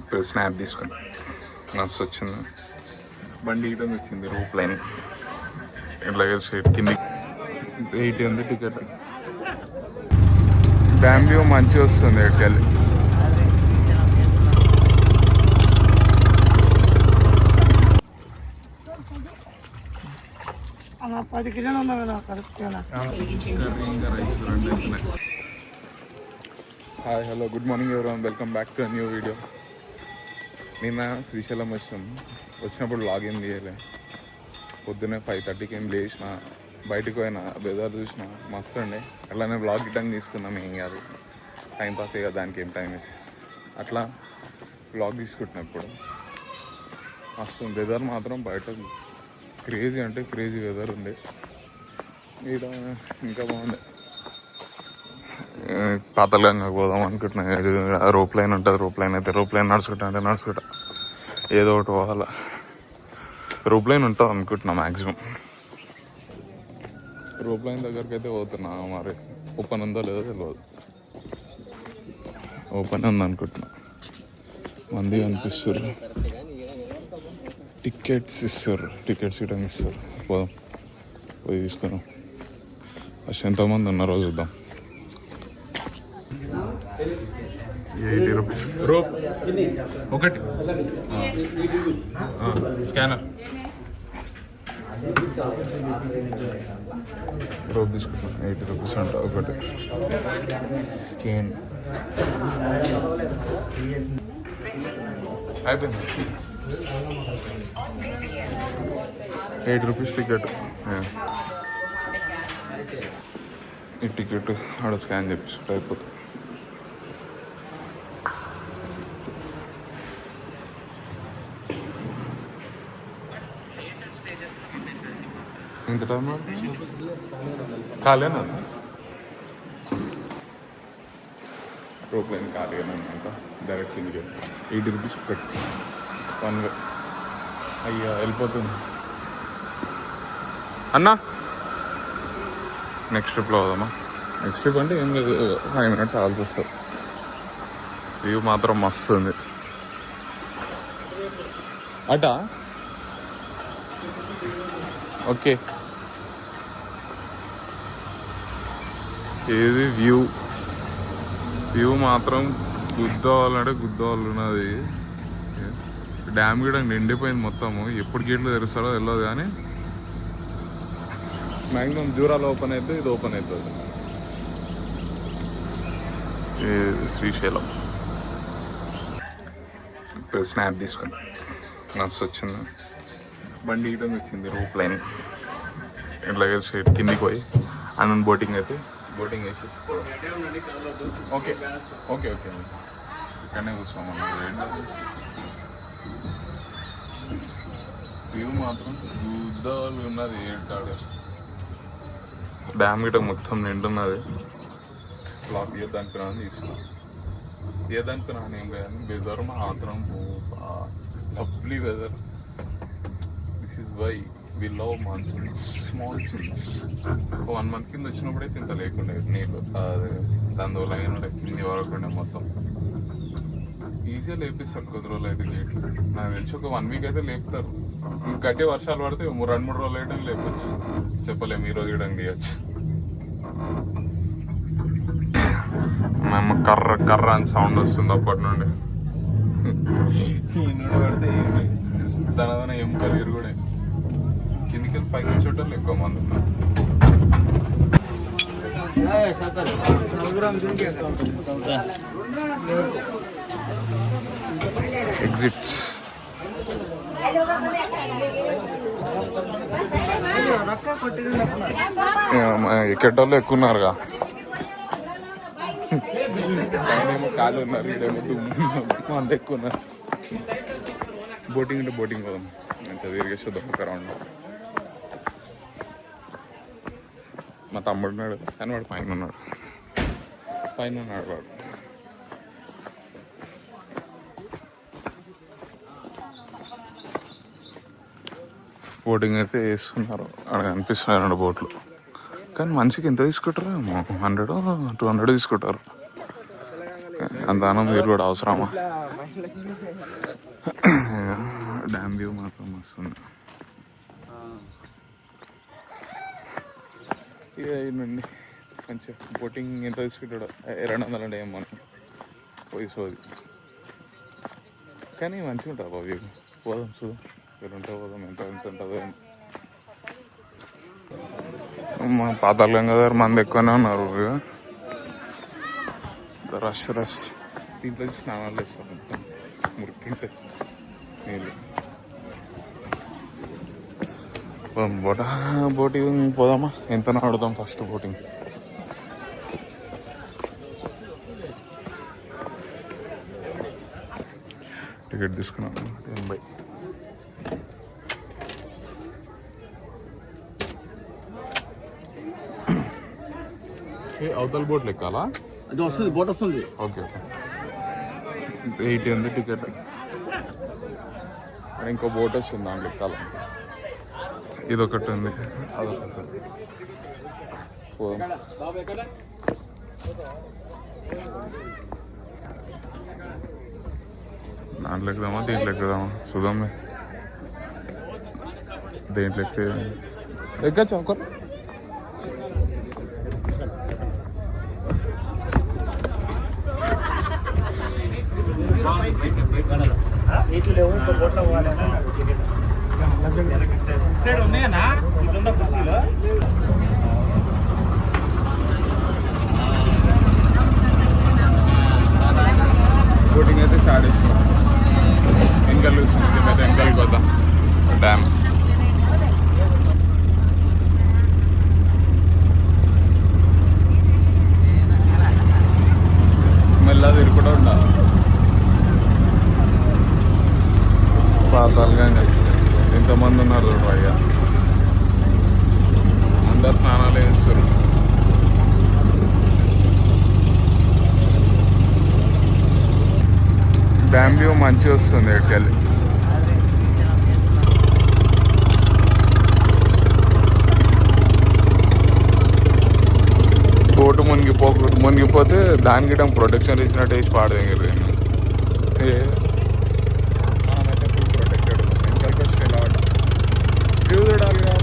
ఇప్పుడు స్నాప్ తీసుకుని మస్తు వచ్చింది. బండి ఇయడం వచ్చింది. రూప్ లైన్ ఇట్లాగే కింది 80 ఉంది టికెట్. బ్యాంబ్యూ మంచిగా వస్తుంది ఎక్కడికెళ్ళి. హాయ్ హలో గుడ్ మార్నింగ్ ఎవరైనా, welcome back to new video. నిన్న శ్రీశైలం వచ్చినప్పుడు లాగిన్ తీయలే. పొద్దున్నే 5:30కి ఏం లేచిన, బయటకు పోయినా, బెదర్ చూసిన, మస్తు ఉండే. అట్లానే బ్లాగ్ రిటర్న్ తీసుకున్నాం. ఏం కాదు, టైంపాస్ అయ్యా, దానికి ఏం టైం ఇచ్చి అట్లా బ్లాగ్ తీసుకుంటున్నా. ఇప్పుడు మస్తు వెదర్ మాత్రం బయట క్రేజీ అంటే క్రేజీ వెదర్ ఉంది. ఇక్కడ ఇంకా బాగుంది. పాతలంగా పోదాం అనుకుంటున్నా. రోప్ లైన్ ఉంటుంది, రోప్ లైన్ అయితే రోప్ లైన్ నడుచుకుంటా ఏదో ఒకటి పోవాల. రోప్ లైన్ ఉంటుంది అనుకుంటున్నా మ్యాక్సిమం. రోప్ లైన్ దగ్గరికి అయితే పోతున్నా. మరి ఓపెన్ ఉందో లేదో తెలియదు. ఓపెన్ ఉంది అనుకుంటున్నా. మంది అనిపిస్తారు. టికెట్స్ ఇవ్వడం ఇస్తారు. పోదాం, పోయి తీసుకున్నాం. ఫస్ట్ ఎంతమంది ఉన్నారో చూద్దాం. 80 రూపీస్ రోప్ ఒకటి. స్కానర్ రోప్ తీసుకుంటాం. 80 రూపీస్ అంట ఒకటి. స్కాన్ అయిపోయింది. 8 రూపీస్ టికెట్. ఈ టికెట్ ఆడ స్కాన్ చేపిస్తుంటే అయిపోతుంది. ఇంత టైం ఖాళీనా? రోప్ లైన్ ఖాళీగానే అంట. డైరెక్ట్ కిందికి 80 రూపీస్ ఒకటి. 1 అయ్యా వెళ్ళిపోతుంది అన్నా. నెక్స్ట్ ట్రిప్లో పోదామా? నెక్స్ట్ ట్రిప్ అంటే ఏం లేదు, 5 minutes ఆల్సి వస్తుంది. వ్యూ మాత్రం మస్తు ఉంది. అటా ఓకే. ఏది వ్యూ మాత్రం గుద్దవాళ్ళు ఉన్నది. డ్యామ్ కూడా నిండిపోయింది మొత్తము. ఎప్పుడు గేట్లు తెరుస్తారో తెలియదు, కానీ మ్యాక్సిమం జూరాలు ఓపెన్ అవుతుంది, ఇది ఓపెన్ అవుతుంది. శ్రీశైలం ఇప్పుడు స్నాప్ తీసుకుని మస్తు వచ్చింది. బండి ఇయడం వచ్చింది. రూప్ లైన్ ఇట్లాగే కిందికి పోయి అన్న బోటింగ్ అయితే బోటింగ్ వేసి ఓకే ఓకే ఓకే ఇక్కడనే కూర్చోమన్నా. వ్యూ మాత్రం గుద్దలు ఉన్నది. ఏటాడు డ్యామ్ గిట మొత్తం నిండున్నది. బ్లాక్ తీయడానికి రాని తీసుకున్నాను. తీయడానికి రాని ఏం కానీ వెదర్ మాత్రం lovely weather. This is why we love monsoons, monsoons. 1 month కింద వచ్చినప్పుడైతే ఇంత లేకుండే నీళ్ళు. అది దానివల్ల అయినా కింది వరకుండే మొత్తం. ఈజీగా లేపిస్తారు కొద్ది రోజులు అయితే గేట్లు. నాకు తెలిసి ఒక 1 week అయితే లేపుతారు. గట్టి వర్షాలు పడితే 2-3 రోజులు వేయడం లేపచ్చు. చెప్పలేము, ఈరోజు ఇవ్వడం తీయచ్చు. మేము కర్ర అని సౌండ్ వస్తుంది అప్పటి నుండి. ఈయన పడితే దాని ఎముకలు ఇరుగుడే. కిందికి వెళ్ళి పైకి వచ్చేటోళ్ళు ఎక్కువ మంది ఉన్నారు. ఎగ్జిట్స్ ఎక్కేటోళ్ళు ఎక్కువ ఉన్నారుగా. ఆయనేమో కాళ్ళు ఉన్నారు, ఇదేమో దుమ్ము అంత ఎక్కువ ఉన్నారు. బోటింగ్ అంటే బోటింగ్ పోదాం, అంత తిరిగేసేద్దాం ఒక రౌండ్. మా తమ్ముడు ఉన్నాడు, కానీ వాడు పైన ఉన్నాడు వాడు. బోటింగ్ అయితే వేస్తున్నారు. అక్కడ కనిపిస్తున్నాయి 2 బోట్లు. కానీ మనిషికి ఎంత తీసుకుంటారు? 100-200 తీసుకుంటారు. అంత అన్నం మీరు కూడా అవసరమా? డ్యామ్ వ్యూ మాత్రం వస్తుంది. ఇక నుండి మంచిగా బోటింగ్ ఎంత తీసుకుంటాడో 200 ఏం మనం పోయి సోది. కానీ మంచిగా ఉంటుంది బాబు. పోదాం చూద్దాం, ఎరుంటో పోదాం, ఎంత ఉంటుందో. మా పాతాళ గంగాధర్ మంది ఎక్కువనే ఉన్నారు. రష్ దీంట్లో స్నానాలు చేస్తాం, మొత్తం మురికి నీళ్ళు. బోటింగ్ పోదామా? ఎంత ఆడుదాం ఫస్ట్ బోటింగ్. టికెట్ తీసుకున్నాను 80. అవతల బోట్లు ఎక్కాలా? అది వస్తుంది, బోట్ వస్తుంది. ఓకే, 80 ఉంది టికెట్. ఇంకో బోట్ వస్తుంది, దాంట్లో ఎక్కాల. ఇదొకటి ఉంది, అదొకటి ఉంది. దాంట్లో ఎక్కుదామా, దీంట్లో ఎక్కుదామా చూద్దాం. దేంట్లో ఎక్కచ్చు ఒకరు. బోటింగ్ అయితే స్టార్ట్ చేస్తున్నాం. వెనకాల చూస్తున్నాం, వెనకాలకి పోతాం డ్యామ్. మెల్లగా తిరుగుతూ ఉండాలి. పాతాళ గంగ ఎంతమంది ఉన్నారు చూడు అయ్యా, అందరు స్నానాలు చేస్తారు. డ్యామ్ వ్యూ మంచిగా వస్తుంది ఎటుకెళ్ళి. బోటు మునిగిపోతే దానికి ప్రొటెక్షన్ ఇచ్చినట్టు వేసి పాడదగ్గర. మనమైతే ఫుల్ ప్రొటెక్టెడ్. వెనకాలకి వచ్చి ఎలా వ్యూ చూడాలి కదా.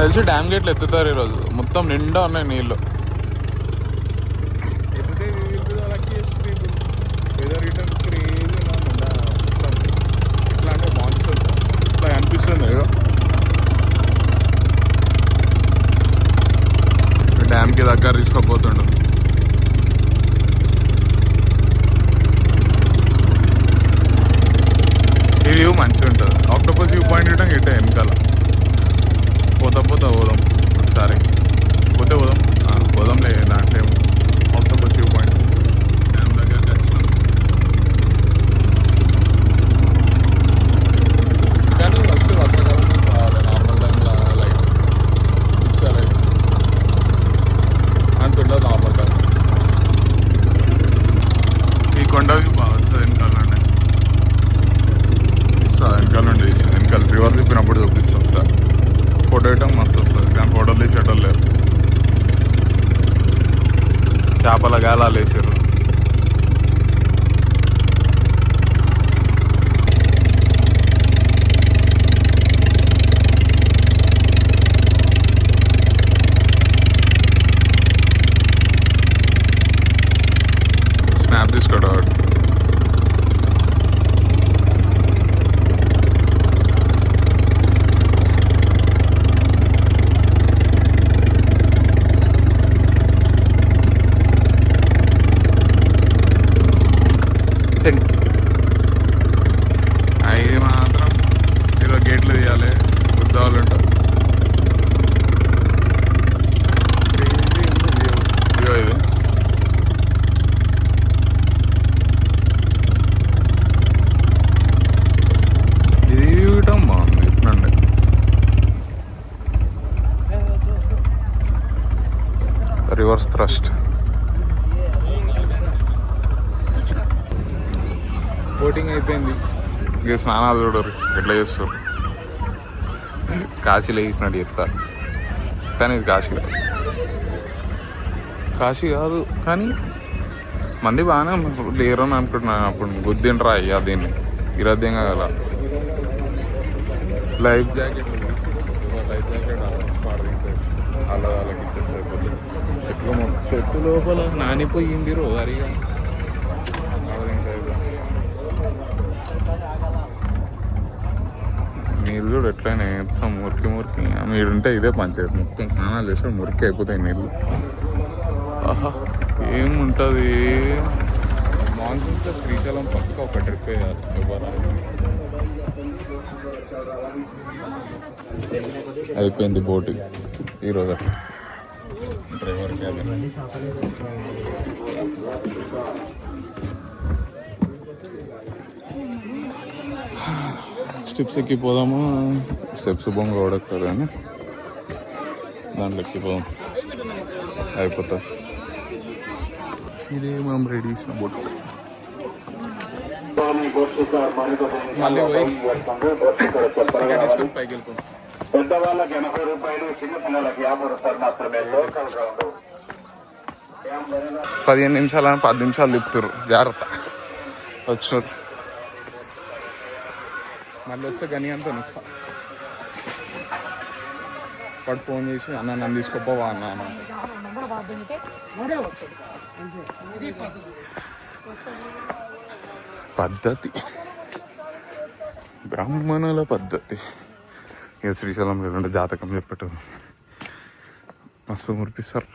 తెలిసి డ్యామ్ గేట్లు ఎత్తుతారు ఈరోజు, మొత్తం నిండా ఉన్నాయి నీళ్ళు. ఇట్లా అంటే మాన్సూన్ ఇట్లా అనిపిస్తుంది ఏదో. డ్యామ్కి దగ్గర తీసుకోపోతుండు. ఈ వ్యూ మంచిగా ఉంటుంది. ఆక్టోపస్ వ్యూ పాయింట్ ఇవ్వడం ఇట్టే వెనకాల. పోతాం ఒకసారి పోతే పోదాంలే. దాంట్లో ఆక్టోపస్ వ్యూ పాయింట్ డ్యామ్ దగ్గరికి వచ్చినాం. కానీ ఫస్ట్ వర్షాకాలం రావాలి, నార్మల్ టైంలో లైట్ చాలా అంత ఉండదు నార్మల్ టైం. ఈ కొండ వ్యూ బాగా వస్తుంది వెనకాల నుండి. వెనకాల నుండి వెనకాల రివర్ తిప్పినప్పుడు చూపిస్తాం సార్. ఫోటో వేయటం మస్తు వస్తుంది, కానీ ఫోటోలు తీసేయటం లేదు. చేపల గాలాలు వేసారు. స్నాప్ తీసుకోవడం రివర్స్ థ్రస్ట్. బోటింగ్ అయిపోయింది. ఇక స్నానాలు చూడరు ఎట్లా చేస్తారు. కాశీలో వేసినట్టు చెప్తారు కానీ ఇది కాశీ కాదు. కాశీ కాదు కానీ మంది బాగానే లేరు అని అనుకుంటున్నాను. అప్పుడు గుద్దిండ్రా అయ్యా దీన్ని ఇరద్యంగా కదా. లైఫ్ జాకెట్ పాడదింటే వాళ్ళకి ఇచ్చేస్తే అయిపోతుంది. ఎట్లా చెట్టు లోపల నానిపోయింది రోజరిగా. నీళ్ళు కూడా ఎట్లయినా మొత్తం మురికి మురికి. మీరుంటే ఇదే పంచాయతీ మొత్తం స్నానాలు చేస్తే మురికి అయిపోతాయి నీళ్ళు. ఆహా ఏముంటుంది. మాన్సూన్తో శ్రీశైలం పక్క ఒక ట్రిప్ వేయాలి ఎవరా. అయిపోయింది బోటింగ్ ఈరోజు. డ్రైవర్ క్యాబిన్ స్టెప్స్ ఎక్కిపోదాము. స్టెప్స్ బొంగ ఓడెక్తారు కానీ దాంట్లో ఎక్కిపోదాం అయిపోతుంది. ఇదే మనం రెడీ చేసిన బోట్. మళ్ళీ పోయి పైకి వెళ్ళిపోతాం. పెద్దవాళ్ళకి 80 రూపాయలు, చిన్న పిల్లలకి 50 రూపాయలు మాత్రమే. 15 నిమిషాలు 10 నిమిషాలు తిప్పుతారు. జాగ్రత్త వచ్చినట్టు. మళ్ళీ వస్తే గని అంతా ఇస్తా. వాడు ఫోన్ చేసి అన్న నన్ను తీసుకోపోవా అన్న. పద్ధతి బ్రాహ్మణుల పద్ధతి. ఇక శ్రీశైలంలో ఉండే జాతకం చెప్పటం మస్తు మురిపిస్తారు.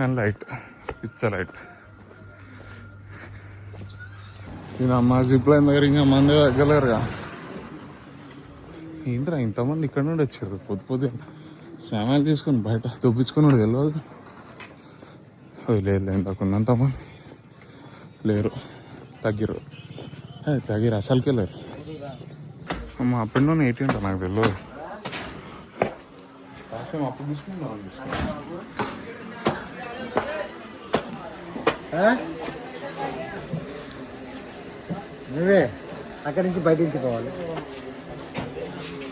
అండ్ లైట్ పిచ్చ లైట్. నేను అమ్మ జిప్ లైన్ దగ్గర ఇంకా మంది తగ్గలేరుగా. ఏంట్రా ఇంతమంది ఇక్కడ నుండి వచ్చారు పొద్దు స్నానాలు తీసుకొని బయట దొప్పించుకున్నాడు తెలియదు. లేదు ఇంతకున్నంతమంది లేరు. తగ్గిరు అసలుకే లేరు. అమ్మ అప్పుడు నన్ను 80 ఉంటా నాకు తెలియదు. అప్పుడు తీసుకున్నాను నువ్వే అక్కడి నుంచి బయట నుంచి పోవాలి.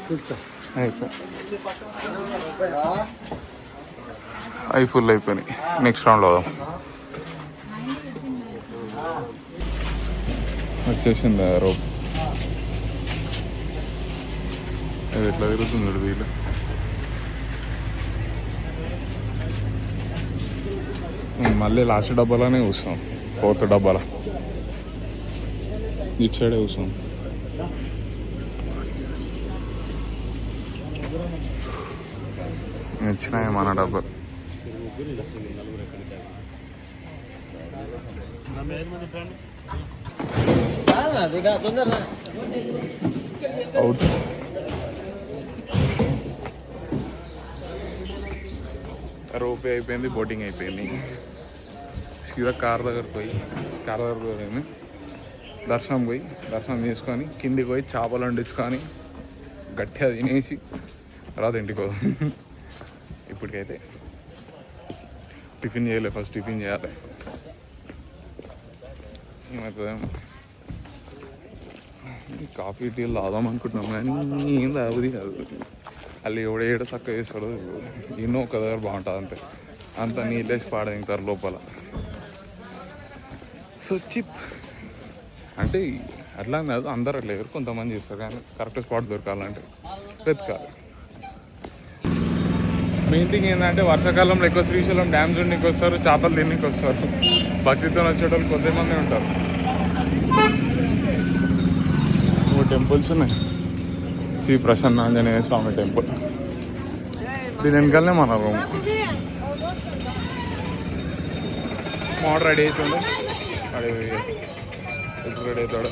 కూర్చో. అవి ఫుల్ అయిపోయినాయి. నెక్స్ట్ రౌండ్లో వచ్చేసింది రోప్. అది ఎట్లా తిరుగుతుంది వీళ్ళు. మళ్ళీ లాస్ట్ డబ్బాలోనే కూర్చున్నాం. 4th డబ్బాలో ఇటు సైడే కూర్చున్నాం. వచ్చినాయి మన డబ్బాలు. అవుట్. రోపే అయిపోయింది. బోటింగ్ అయిపోయింది. సీదా కార్ దగ్గరకు పోయి దర్శనం చేసుకొని కిందికి పోయి చేపలు వండించుకొని గట్టిగా తినేసి తర్వాత ఇంటికి పోదాం. ఇప్పటికైతే టిఫిన్ చేయలేదు. ఫస్ట్ టిఫిన్ చేయాలి. ఏమవుతుందేమో. కాఫీ టీలు తాగుదాం అనుకుంటున్నాం కానీ ఏం తాగుది కాదు. వాళ్ళు ఎవడేడ చక్కగా చేస్తాడో ఎన్నో ఒక దగ్గర బాగుంటుంది. అంటే అంత నీళ్ళేసి పాడదింటారు లోపల. సో చిప్ అంటే అట్లా కాదు, అందరు అట్లా ఎవరు కొంతమంది చేస్తారు కానీ కరెక్ట్ స్పాట్ దొరకాలంటే వెతకాలి. మెయిన్ థింగ్ ఏంటంటే వర్షాకాలంలో ఎక్కువ శ్రీశైలం డ్యామ్స్ ఉండడానికి వస్తారు, చేపలు తినడానికి వస్తారు. భక్తితో వచ్చేటోళ్ళు కొద్దిమంది ఉంటారు. టెంపుల్స్ ఉన్నాయి. శ్రీ ప్రసన్న ఆంజనేయ స్వామి టెంపుల్. దీని వెనకాలనే మన రూమ్. మోడర్ రెడీ అవుతుండే ఎప్పుడు రెడీ అవుతాడో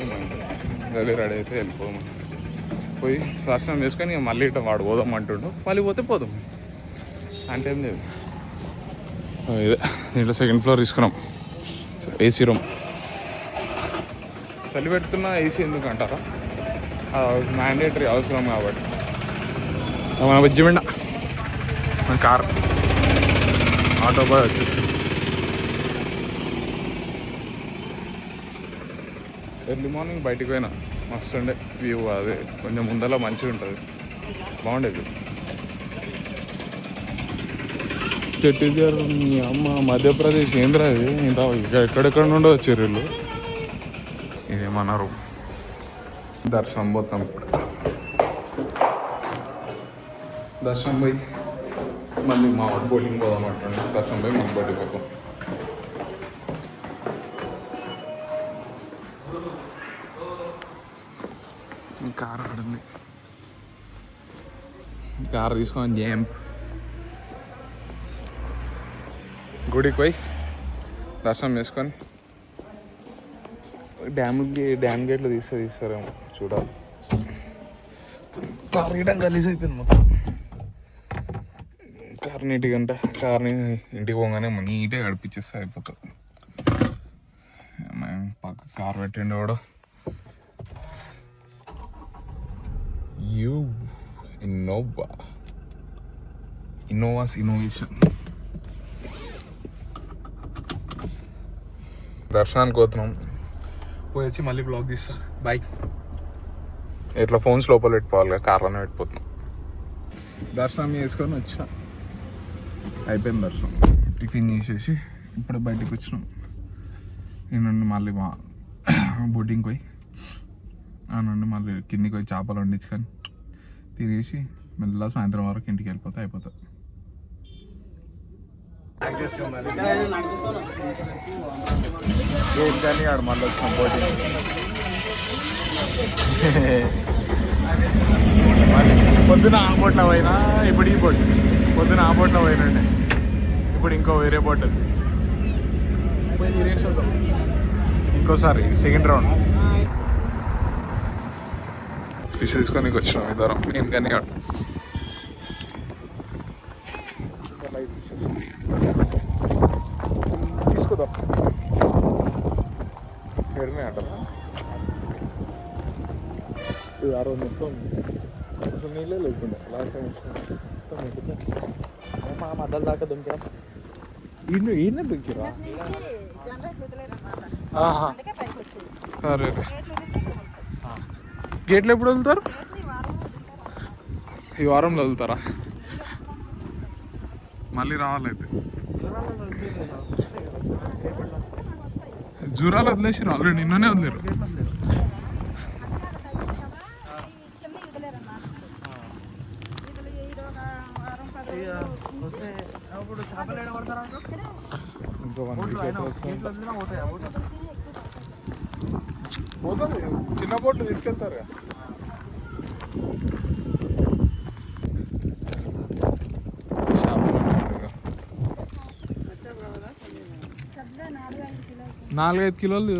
గది రెడీ అయితే వెళ్ళిపోదాం. పోయి దర్శనం చేసుకొని ఇక మళ్ళీ ఇట్లా వాడు పోదాం అంటుండు. మళ్ళీ పోతే పోదాం అంటే ఏం లేదు. ఇదే దీంట్లో 2nd ఫ్లోర్ తీసుకున్నాం. AC room. చలి పెడుతున్నా ఏసీ ఎందుకు అంటారా? మ్యాండేటరీ అవసరం కాబట్టి. మన బజ్జిమెండ మన కార్ ఆటో బాయ్ వచ్చేసి ఎర్లీ మార్నింగ్ బయటికి పోయినా మస్తు ఉండే వ్యూ. అదే కొంచెం ముందర మంచిగా ఉంటుంది, బాగుండేది. ఛత్తీస్గఢ్ మీ అమ్మ మధ్యప్రదేశ్ ఏంద్రా ఇది, ఇంత ఎక్కడెక్కడ నుండో వచ్చారు వీళ్ళు. ఇదేమన్నారు దర్శనం పోతాం. దర్శనం పోయి మళ్ళీ మా వాడు బోటింగ్ పోదాం అంటుండే. దర్శనం పోయి మళ్ళీ బయటికి పోతాం. కారు అక్కడ ఉంది, కారు తీసుకొని జంప్ గుడికి పోయి దర్శనం చేసుకొని డ్యామ్ గేట్లు తీస్తారేమో చూడాలి. కార్ గీయడం గలీజ్ అయిపోయింది మొత్తం. కార్ నీట్గా అంటే కార్ని ఇంటికి పోగానే నీట్గా గడిపించేస్తే అయిపోతుంది. పక్క కార్ పెట్టిండు కూడా ఇన్నోవాస్ ఇన్నోవేషన్. దర్శనానికి పోతున్నాం, పోయి వచ్చి మళ్ళీ బ్లాగ్ తీస్తా. బాయ్. ఇట్లా ఫోన్స్ లోపల పెట్టుకోవాలి, కార్లోనే పెట్టిపోతున్నాం. దర్శనం చేసుకొని వచ్చిన, అయిపోయింది దర్శనం. టిఫిన్ చేసేసి ఇప్పుడు బయటికి వచ్చినాం. నేను మళ్ళీ మా బోటింగ్కి పోయి ఆ నుండి మళ్ళీ కిందికి పోయి చేపలు వండించుకొని తిరిగేసి మెల్లగా సాయంత్రం వరకు ఇంటికి వెళ్ళిపోతే అయిపోతుంది. కానీ ఆడు మళ్ళీ వచ్చినాం బోటింగ్. పొద్దున ఆ బోట్లో పోయినా, ఇప్పుడు ఈ బోట్. పొద్దున ఆ బోట్లో పోయినండి, ఇప్పుడు ఇంకో వేరే బోట్ ఉంది. ఇంకోసారి సెకండ్ రౌండ్ ఫిష్ తీసుకొని వచ్చినాం ఇద్దరం. నేను కానీ లైవ్ ఫిషెస్ తీసుకోదాం. ఎడమే ఆట ఇది 6 రోజు మొత్తం అసలు నీళ్ళే లేకుండా. లాస్ట్ టైం మా మద్దలు దాకా దుంకా ఈయనే దుంకిరా. అరే గేట్లు ఎప్పుడు వదులుతారు? ఈ వారంలో వదులుతారా? మళ్ళీ రావాలైతే. జూరాలు వదిలేసారు ఆల్రెడీ, నిన్ననే వదిలేరు. ఇంకో 1 వీక్ అయితే పోతుంది. చిన్న బోట్లు తీసుకెళ్తారు కదా. నాలుగు 5 కిలోలు.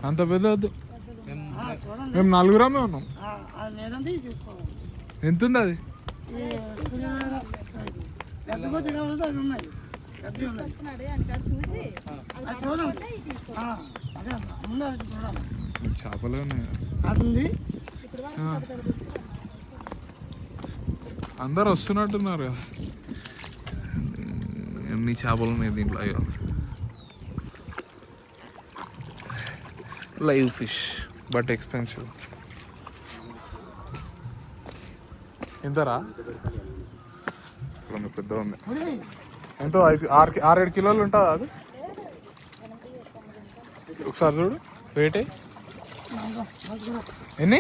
అంత పెద్ద వద్దు, మేము 4 ఉన్నాం. ఎంత ఉంది అది? చేపలే ఉన్నాయి. అందరు వస్తున్నట్టున్నారు కదా. ఎన్ని చేపలు ఉన్నాయి దీంట్లో. అయ్యో లైవ్ ఫిష్ బట్ ఎక్స్పెన్సివ్. ఎంతరా? పెద్ద ఉంది. ఎంతో 6-7 కిలోలు ఉంటుందా అది? ఒకసారి చూడు వెయిట్. ఎన్ని?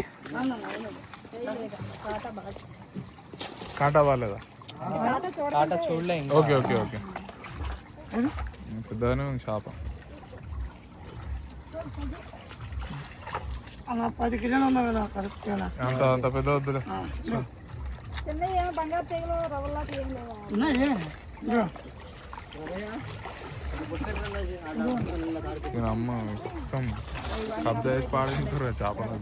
కాటా బాగాలేదా? Okay okay okay. పెద్దగానే ఉంది చేప. 10 కిలోలు ఉంది కదా. అంత పెద్ద వద్దులే. అమ్మ మొత్తం కబ్జా చేసి పాడేసింటారు చేపలు.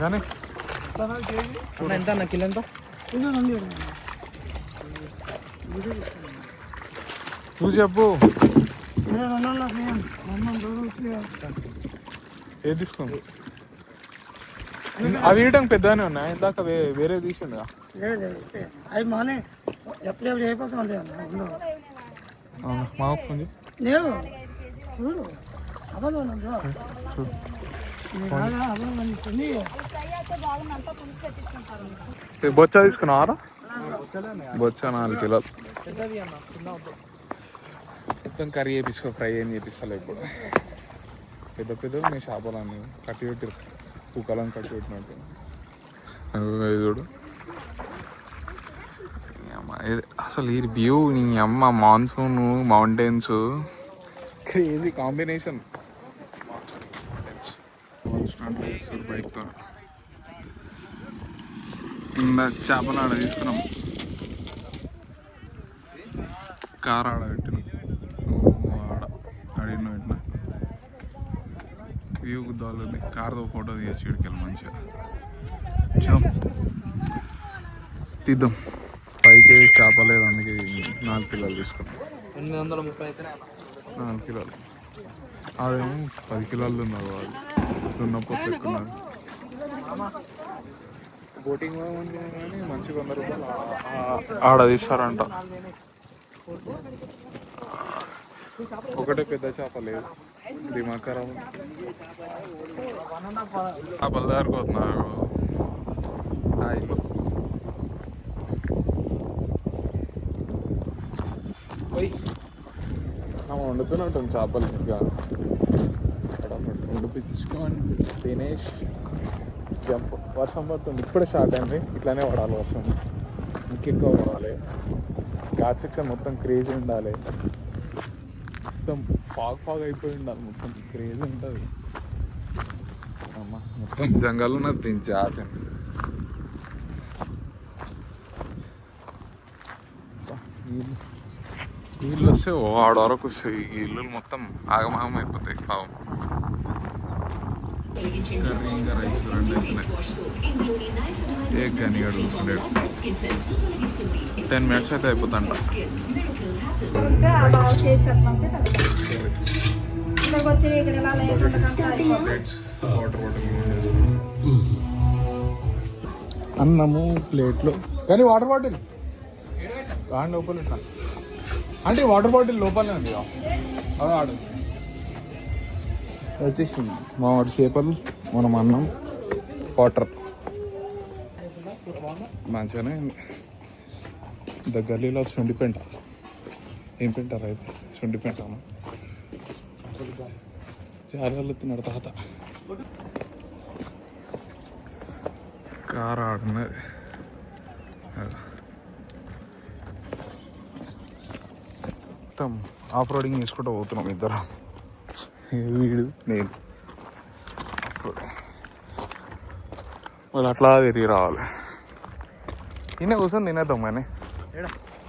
కానీ ఎంత అన్న కిలో? ఎంత నువ్వు చెప్పు. ఏది తీసుకోండి? అవి ఇయటం పెద్దగానే ఉన్నాయి ఇందాక వేరే తీసిండుగా. లేదు అవి మానే ఎప్పుడెప్పుడు అయిపోతూ ఉంటాయి అన్న మా ఉంది లేవు చూడు అబద్ధం బొచ్చ తీసుకున్నావారా? బొచ్చ 4 కిలోలు మొత్తం కర్రీ చేపించుకో, ఫ్రై ఏం చేపిస్తలే ఇప్పుడు. పెద్ద పెద్ద మీ చేపలన్నీ కట్టి పెట్టి పూకాలను కట్టి పెట్టినట్టు చూడు. అసలు ఈ వ్యూ నీ అమ్మ మాన్సూన్ మౌంటైన్స్ క్రేజీ కాంబినేషన్. బైక్తో చేపలు ఆడ తీసుకున్నాం, కార్ ఆడ పెట్టినాం, ఆడిన పెట్టిన వ్యూ గుద్దాలి. కార్తో ఫోటో తీయచ్చు ఇక్కడికి మంచిగా తీద్దాం. 5 కేజీ చేప లేదు, అందుకే 4 కిలోలు తీసుకున్నాం. 830 అయితే 4 కిలోలు అదేమో 10 కిలోలు ఉన్నారు వాళ్ళు ఉన్నప్పుడు పెట్టుకున్నారు. బోటింగ్ ఉంటుంది కానీ మంచిగా 100 రూపాయలు ఆడ తీస్తారంట. ఒకటే పెద్ద చేప లేదు, దిమాకరం చేపల దగ్గరకు పోతున్నారు. ఇల్లు వండుతున్నట్టు చేపలు ఇంకా వండిపించుకొని తినేసి జంప్. వర్షం పడుతుంది, ఇప్పుడే స్టార్ట్ అయింది. ఇట్లానే పడాలి వర్షం, ఇంకెక్కువ పడాలి. ఘాట్ సెక్షన్ మొత్తం క్రేజీ ఉండాలి, మొత్తం ఫాగ్ అయిపోయి ఉండాలి, మొత్తం క్రేజీ ఉంటుంది. అమ్మ మొత్తం జంగల్ ఉన్నది పెంచి ఆతండి. నీళ్ళు వస్తే ఆడ వరకు వస్తాయి, ఈ ఇల్లు మొత్తం ఆగమాగం అయిపోతాయి. పావం కర్రీ ఇంకా రైస్ 2 అయిపోయినాయి. కానీ అడుగుతుండేడు 10 minutes అయితే అయిపోతుంట. అన్నము ప్లేట్లో కానీ వాటర్ బాటిల్ రాండి లోపల అంటే వాటర్ బాటిల్ లోపలనే ఉంది. అదే ఆడు వచ్చేసింది మా వాడి చేపలు, మనం అన్నం, వాటర్ మంచిగానే. దగ్గరలో శొంఠి పెంట, ఏం పెంటారు అయితే శొంఠి పెంట చాలా వెళ్తున్నాడు తాత. కారు ఆడున్నది మొత్తం ఆఫ్ రోడింగ్ చేసుకుంటూ పోతున్నాం ఇద్దరం, వీడు నేను. వాళ్ళు అట్లా తిరిగి రావాలి. ఈయన కూర్చొని తినేద్దాం కానీ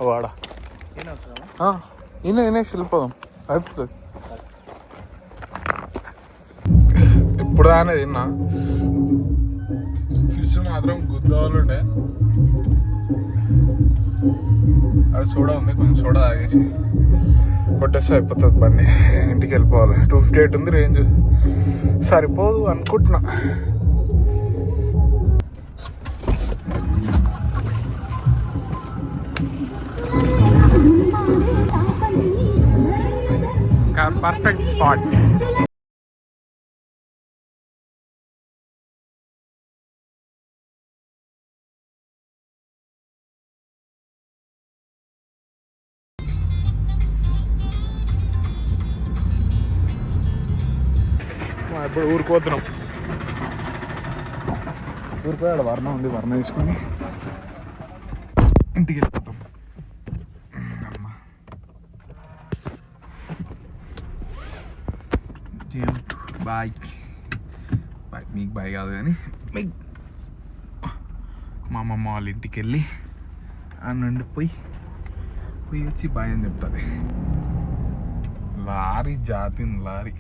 వాడ ఈయన తినేసి వెళ్ళిపోదాం, అయిపోతుంది. ఎప్పుడు దానే తిన్నా ఫిష్ మాత్రం గుద్దాలుండే. అది సోడా ఉంది, కొంచెం సోడా తాగేసి కొట్టేస్తే అయిపోతుంది బండి. ఇంటికి వెళ్ళిపోవాలి. 258 ఉంది రేంజ్, సరిపోదు అనుకుంటున్నా. Perfect spot. ఇప్పుడు ఊరుకుపోతున్నాం. ఊరిపోయాడు వర్ణ ఉంది, వర్ణ తీసుకొని ఇంటికి వెళ్ళిపోతాం. అమ్మా బాయ్ బాయ్, మీకు బాయ్ కాదు కానీ మీకు మా అమ్మమ్మ వాళ్ళ ఇంటికి వెళ్ళి అన్నండి పోయి వచ్చి బాయ్ అని చెప్తుంది. లారీ జాతిని లారీ.